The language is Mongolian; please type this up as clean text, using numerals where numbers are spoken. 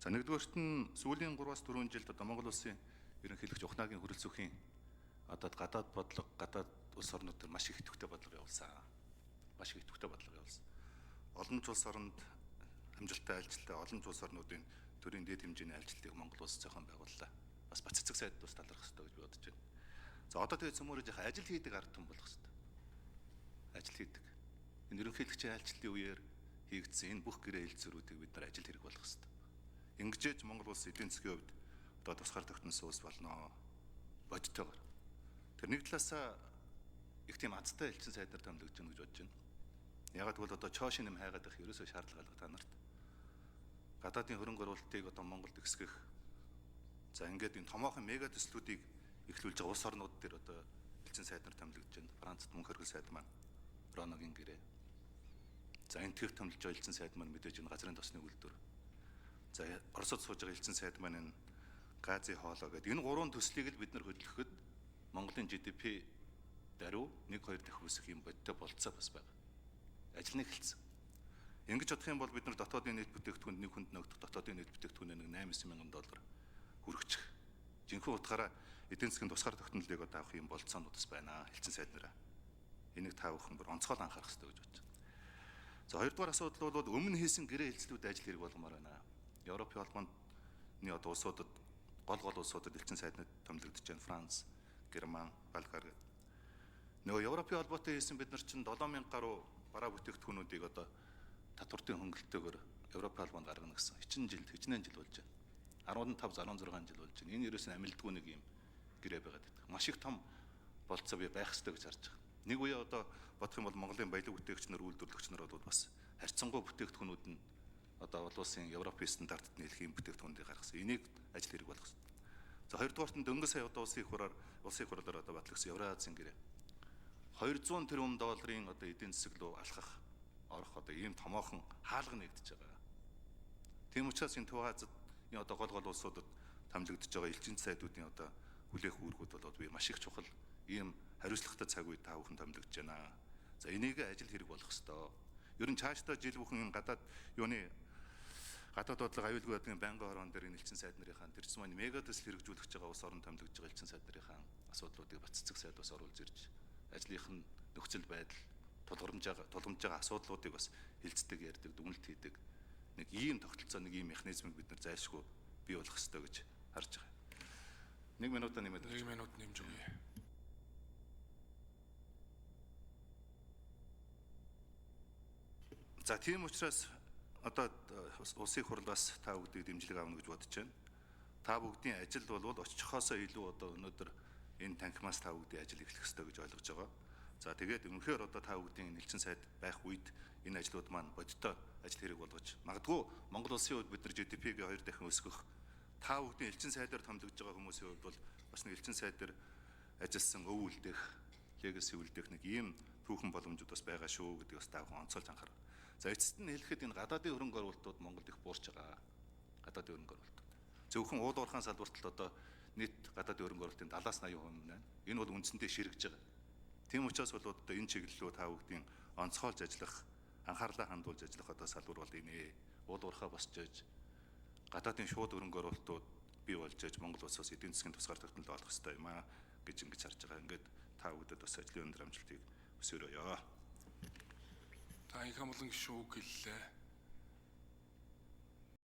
За нэгдүгээрт нь сүүлийн 3-4 жилд одоо Монгол улсын ерөнхийлөгч Ухнагийн хөрөлцөхийн одоо гадаад бодлого, гадаад улс орнууд төр маш их идэвхтэй бодлого явуулсан. Маш их идэвхтэй бодлого явуулсан. Олон улс оронд амжилттай айлчлалтай олон улс орнуудын төрийн дэд хэмжээний айлчлалыг Монгол улс зохион байгууллаа. Бас баццэг сайд бас талархах хэрэгтэй гэж бодож байна. За одоо тэгээд цөмөрөж яхаа ажил хийдэг ард түмэн болох хэрэгтэй. Ажил хийдэг. Энэ ерөнхийлөгчийн айлчлалын үеэр хийгдсэн энэ бүх гэрээ хэлцээрүүдийг бид нар ажил хэрэг болгох хэрэгтэй. Ингэжээж Монгол улс эдийн засгийн хувьд одоо тусгаар тогтносон улс болно. Бодтойгоор. Тэр нэг талаасаа их тийм азтай элчин сайдаар томилогдож байна гэж бодож байна. Ягаад гэвэл одоо чоошин нэм хайгаад их ерөөсөө шаардлага алга та нарт. Гадаадын хөрөнгө оруулалтыг одоо Монголд ихсгэх. За ингээд энэ томоохон мега төслүүдийг эхлүүлж байгаа улс орнууд дээр одоо элчин сайдаар томилогдож байна. Францад мөнх хөргөл сайд маань Роногийн гэрээ. За энтгэх томилж байгаа элчин сайд маань мэдээж энэ газрын тосны үйлдвэр. За Оросод сууж байгаа элчин сайд маань энэ газын хоолой гэдэг энэ гурван төслийг л бид нар хөдөлгөхөд Монголын GDP даруй 1-2 дахин өсөх юм бодтой болцоо бас байна. Ажил нь эхэлсэн. Ингэж бодох юм бол бид нар дотоодын нийт бүтээгдэхүүн нэг хүнд ногдох дотоодын нийт бүтээгдэхүүнээ $8,000 хүргэж. Жинхэнэ утгаараа эдийн засгийн тусгаар тогтнолыг одоо авах юм болцоонууд бас байна. Элчин сайд нараа. Энийг та бүхэн бүр онцгой анхаарах хэрэгтэй гэж бодож байна. За хоёрдугаар асуудал бол өмнө хийсэн гэрээ хэлцлүүд ажил хэрэг болгомоор байна. Европын холбооны одоо улсуудад гол улсуудад элчин сайднууд томилогдож байна. Франц, Герман, Болгар. Нөгөө Европын холбоотой хийсэн бид нар чинь 7,000 гаруй бараа бүтээгдэхүүнүүдийг одоо татвартын хөнгөлөлтөөр Европын холбоонд гаргана гэсэн. Хичнээн жил болж байна. 15-16 жил болж байна. Энэ ерөөс нь амилдгүй нэг юм гэрээ байгаад байна. Маш их том болцоо байх хэрэгтэй гэж харж байгаа. Нэг үе одоо бодох юм бол Монголын баялаг бүтээгч нар, үйлдвэрлэгч нар бол бас харьцангуй бүтээгдэхүүнүүд нь одоо олон улсын Европын стандартад нийлэх юм бүтээгдэхүүнүүдийг гаргасан. Энийг ажил хэрэг болгох хэрэгтэй. За хоёрдугаарт нь дөнгөж сая одоо улсын хуралаар одоо батлагдсан Евразийн гэрээ. 200 тэрбум долларын одоо эдийн засаг руу алхах орох одоо ийм томоохон хаалга нэгдэж байгаа. Тийм учраас энэ Төв Азид энэ одоо гол улсуудад томилогдож байгаа элчин сайдуудын одоо хүлээх үүргүүд бол би маш их чухал ийм хариуцлагатай цаг үед та бүхэн томилогдож байна. За энийг ажил хэрэг болгох ёстой. Ер нь цаашдаа жил бүхэн гадаад бодлого аюулгүй байдлын байнгын хорон дээр энэ элчин сайд нарынхаа тэрч маань мега төсөл хэрэгжүүлэх байгаа улс орон томилогдож байгаа элчин сайд нарынхаа асуудлуудыг баццэг сайд бас оруулж ирж ажлынх нь нөхцөл байдал тулгамж байгаа асуудлуудыг бас хилцдэг, ярьдаг, дүгнэлт хийдэг нэг ийм тогтолцоо, нэг ийм механизмыг бид нар зайлшгүй бий болгох ёстой гэж харж байгаа. 1 минутаа нэмээд 1 минут нэмж өгье. За тийм учраас одоо улсын хурлаас та бүгдийг дэмжлэг авна гэж бодож байна. Та бүгдийн ажил бол очихоосоо илүү одоо өнөөдөр энэ танхимаас та бүгдийн ажил эхлэх ёстой гэж ойлгож байгаа. За тэгээд үнэхээр одоо та бүгдийн элчин сайд байх үед энэ ажлууд маань бодиттой ажил хэрэг болгож магадгүй Монгол улсын хувьд бид нар GDP-г 2 дахин өсгөх та бүгдийн элчин сайдаар томилогдож байгаа хүмүүсийн хувьд бол бас нэг элчин сайдаар ажилласан өв үлдэх, легаси үлдэх нэг ийм түүхэн боломжууд бас байгаа шүү гэдгийг бас та бүхэн онцолж анхаарах. За эцэст нь хэлэхэд энэ гадаадын хөрөнгө оруулалтууд Монголд их буурч байгаа. Гадаадын хөрөнгө оруулалт. Зөвхөн уул уурхайн салбарт одоо нийт гадаадын хөрөнгө оруулалтын 70-80% байна. Энэ бол үндсэндээ ширэгж байгаа. Тийм учраас бол одоо энэ чиглэлөө та бүгдийн онцгойлж ажиллах, анхаарлаа хандуулж ажиллах одоо салбар бол инээ. Уул уурхай босч ээж гадаадын шууд хөрөнгө оруулалтууд бий болж ээж Монгол улсаас эдийн засгийн тусгаар тогтнол олох хэрэгтэй юм аа гэж ингэж харж байгаа. Ингээд та бүгдэд бас ажлын өндөр амжилтыг хүсье. Та их амлан гişүү үг хэллээ.